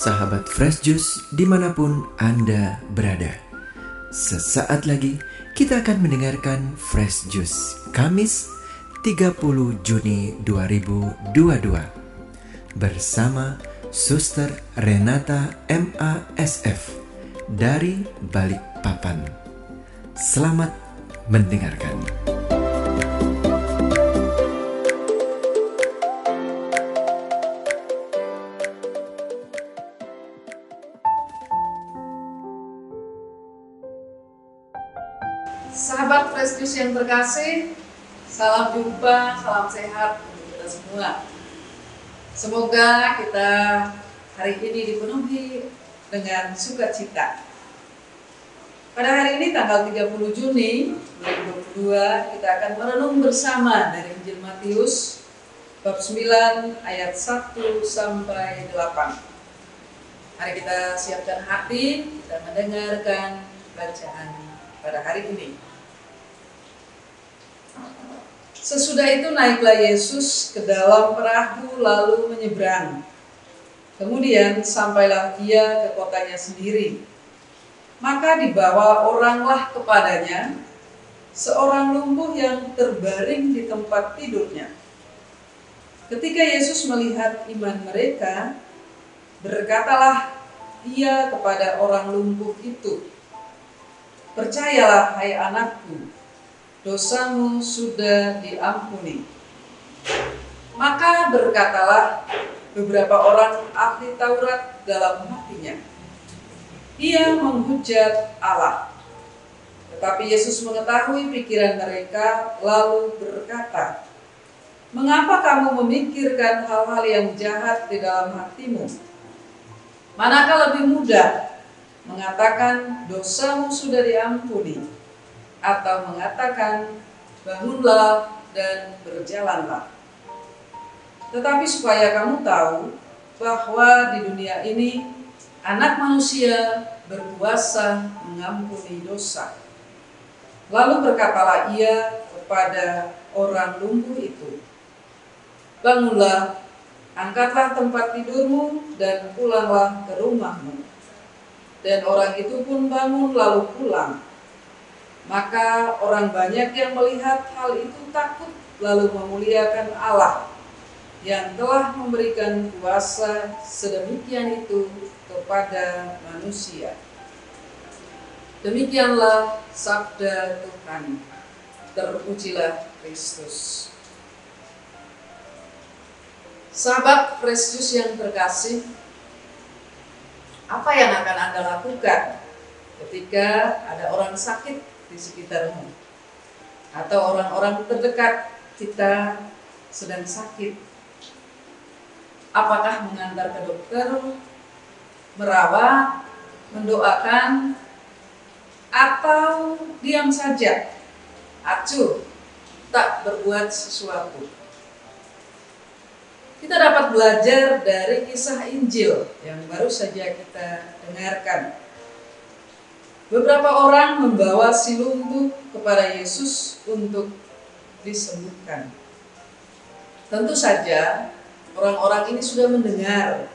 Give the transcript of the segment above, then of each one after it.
sahabat Fresh Juice dimanapun Anda berada. Sesaat lagi kita akan mendengarkan Fresh Juice Kamis 30 Juni 2022 bersama Suster Renata MASF dari Balikpapan. Selamat mendengarkan. Sahabat Fresh Juice yang terkasih, salam jumpa, salam sehat untuk kita semua. Semoga kita hari ini dipenuhi dengan sukacita. Pada hari ini tanggal 30 Juni 2022 kita akan merenung bersama dari Injil Matius bab 9 ayat 1 sampai 8. Mari kita siapkan hati dan mendengarkan bacaan pada hari ini. Sesudah itu naiklah Yesus ke dalam perahu lalu menyeberang. Kemudian sampailah ia ke kotanya sendiri. Maka dibawa oranglah kepadanya seorang lumpuh yang terbaring di tempat tidurnya. Ketika Yesus melihat iman mereka, berkatalah ia kepada orang lumpuh itu, "Percayalah, hai anakku, dosamu sudah diampuni." Maka berkatalah beberapa orang ahli Taurat dalam hatinya, "Ia menghujat Allah." Tetapi Yesus mengetahui pikiran mereka, lalu berkata, "Mengapa kamu memikirkan hal-hal yang jahat di dalam hatimu? Manakah lebih mudah mengatakan dosamu sudah diampuni, atau mengatakan bangunlah dan berjalanlah? Tetapi supaya kamu tahu bahwa di dunia ini Anak Manusia berkuasa mengampuni dosa." Lalu berkatalah ia kepada orang lumpuh itu, "Bangunlah, angkatlah tempat tidurmu dan pulanglah ke rumahmu." Dan orang itu pun bangun lalu pulang. Maka orang banyak yang melihat hal itu takut lalu memuliakan Allah yang telah memberikan kuasa sedemikian itu kepada manusia. Demikianlah sabda Tuhan. Terpujilah Kristus. Sahabat Fresh Juice yang terkasih, apa yang akan Anda lakukan ketika ada orang sakit di sekitarmu atau orang-orang terdekat kita sedang sakit? Apakah mengantar ke dokter, merawat, mendoakan, atau diam saja, acuh, tak berbuat sesuatu? Kita dapat belajar dari kisah Injil yang baru saja kita dengarkan. Beberapa orang membawa si lumpuh kepada Yesus untuk disembuhkan. Tentu saja orang-orang ini sudah mendengar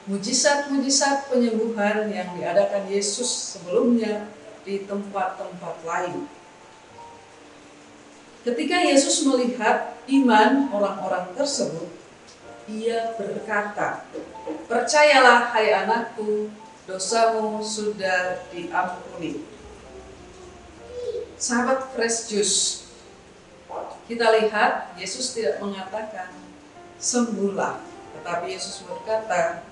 mujizat-mujizat penyembuhan yang diadakan Yesus sebelumnya di tempat-tempat lain. Ketika Yesus melihat iman orang-orang tersebut, ia berkata, "Percayalah, hai anakku, dosamu sudah diampuni." Sahabat Fresh Juice, kita lihat Yesus tidak mengatakan sembuhlah, tetapi Yesus berkata,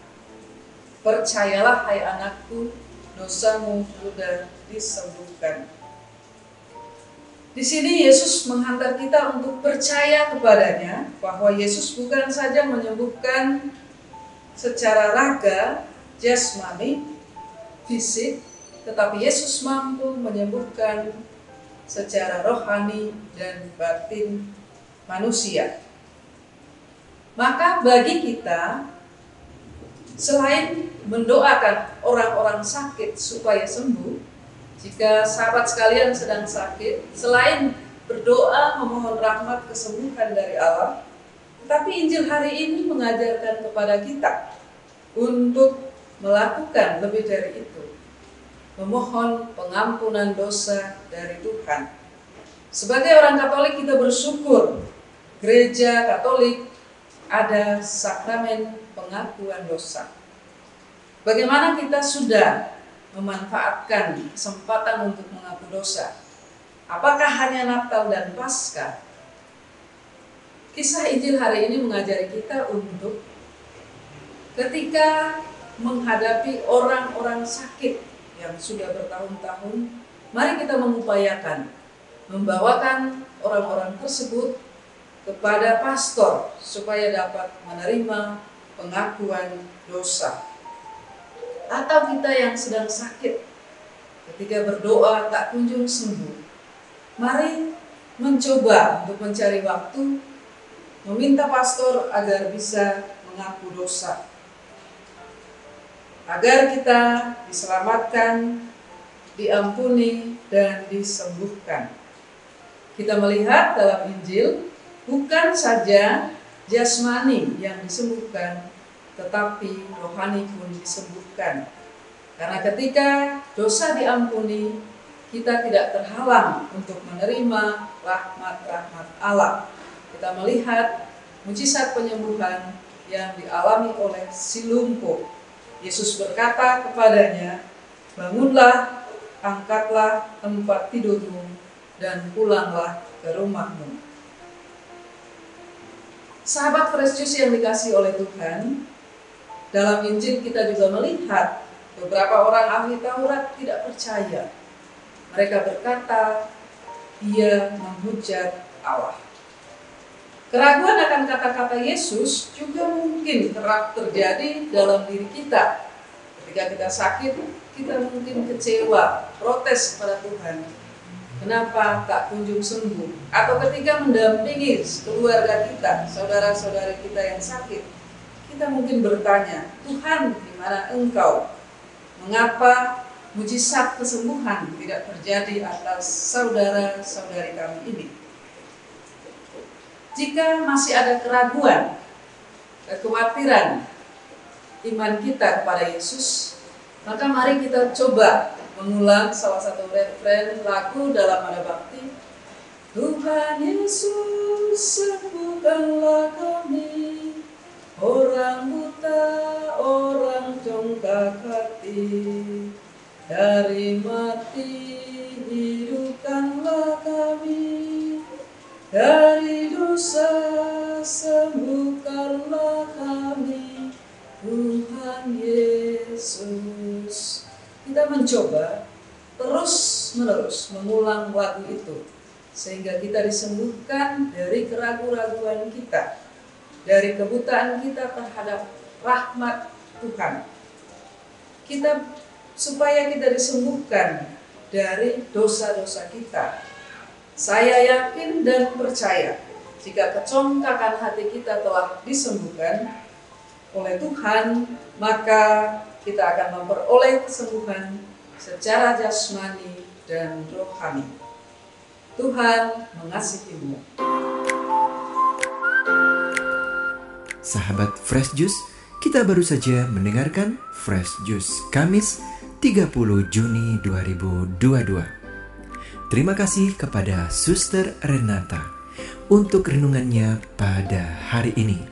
"Percayalah, hai anakku, dosamu sudah disembuhkan." Di sini Yesus menghantar kita untuk percaya kepadanya bahwa Yesus bukan saja menyembuhkan secara raga, jasmani, fisik, tetapi Yesus mampu menyembuhkan secara rohani dan batin manusia. Maka bagi kita, selain mendoakan orang-orang sakit supaya sembuh, jika sahabat sekalian sedang sakit, selain berdoa memohon rahmat kesembuhan dari Allah, tetapi Injil hari ini mengajarkan kepada kita untuk melakukan lebih dari itu, memohon pengampunan dosa dari Tuhan. Sebagai orang Katolik kita bersyukur Gereja Katolik ada sakramen pengakuan dosa. Bagaimana kita sudah memanfaatkan kesempatan untuk mengaku dosa? Apakah hanya Natal dan Paskah? Kisah Injil hari ini mengajari kita untuk ketika menghadapi orang-orang sakit yang sudah bertahun-tahun, mari kita mengupayakan membawakan orang-orang tersebut kepada pastor supaya dapat menerima pengakuan dosa. Atau kita yang sedang sakit, ketika berdoa tak kunjung sembuh, mari mencoba untuk mencari waktu meminta pastor agar bisa mengaku dosa, agar kita diselamatkan, diampuni, dan disembuhkan. Kita melihat dalam Injil, bukan saja jasmani yang disembuhkan, tetapi rohani pun disembuhkan. Karena ketika dosa diampuni, kita tidak terhalang untuk menerima rahmat-rahmat Allah. Kita melihat mujizat penyembuhan yang dialami oleh si lumpuh. Yesus berkata kepadanya, "Bangunlah, angkatlah tempat tidurmu, dan pulanglah ke rumahmu." Sahabat Fresh Juice yang dikasihi oleh Tuhan, dalam Injil kita juga melihat beberapa orang ahli Taurat tidak percaya. Mereka berkata, "Dia menghujat Allah." Keraguan akan kata-kata Yesus juga mungkin kerap terjadi dalam diri kita. Ketika kita sakit, kita mungkin kecewa, protes kepada Tuhan. Kenapa tak kunjung sembuh? Atau ketika mendampingi keluarga kita, saudara-saudari kita yang sakit, kita mungkin bertanya, "Tuhan, di mana Engkau? Mengapa mujizat kesembuhan tidak terjadi atas saudara-saudari kami ini?" Jika masih ada keraguan, kekhawatiran iman kita kepada Yesus, maka mari kita coba mengulang salah satu refren lagu dalam Nada Bakti. Tuhan Yesus, sembuhkanlah kami, orang buta, orang congkak hati, dari mati hidupkanlah kami, dari dosa sembuhkanlah kami, Tuhan Yesus. Kita mencoba terus-menerus mengulang lagu itu, sehingga kita disembuhkan dari keraguan-keraguan kita, dari kebutaan kita terhadap rahmat Tuhan. Supaya kita disembuhkan dari dosa-dosa kita. Saya yakin dan percaya, jika kecongkakan hati kita telah disembuhkan oleh Tuhan, maka kita akan memperoleh kesembuhan secara jasmani dan rohani. Tuhan mengasihimu. Sahabat Fresh Juice, kita baru saja mendengarkan Fresh Juice Kamis 30 Juni 2022. Terima kasih kepada Suster Renata untuk renungannya pada hari ini.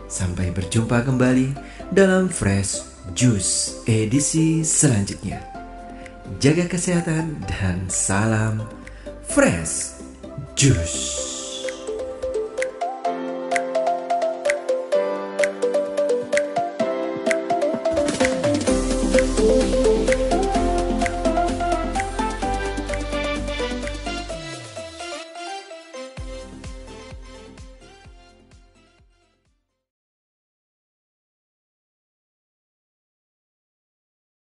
Sampai berjumpa kembali dalam Fresh Juice edisi selanjutnya. Jaga kesehatan dan salam Fresh Juice.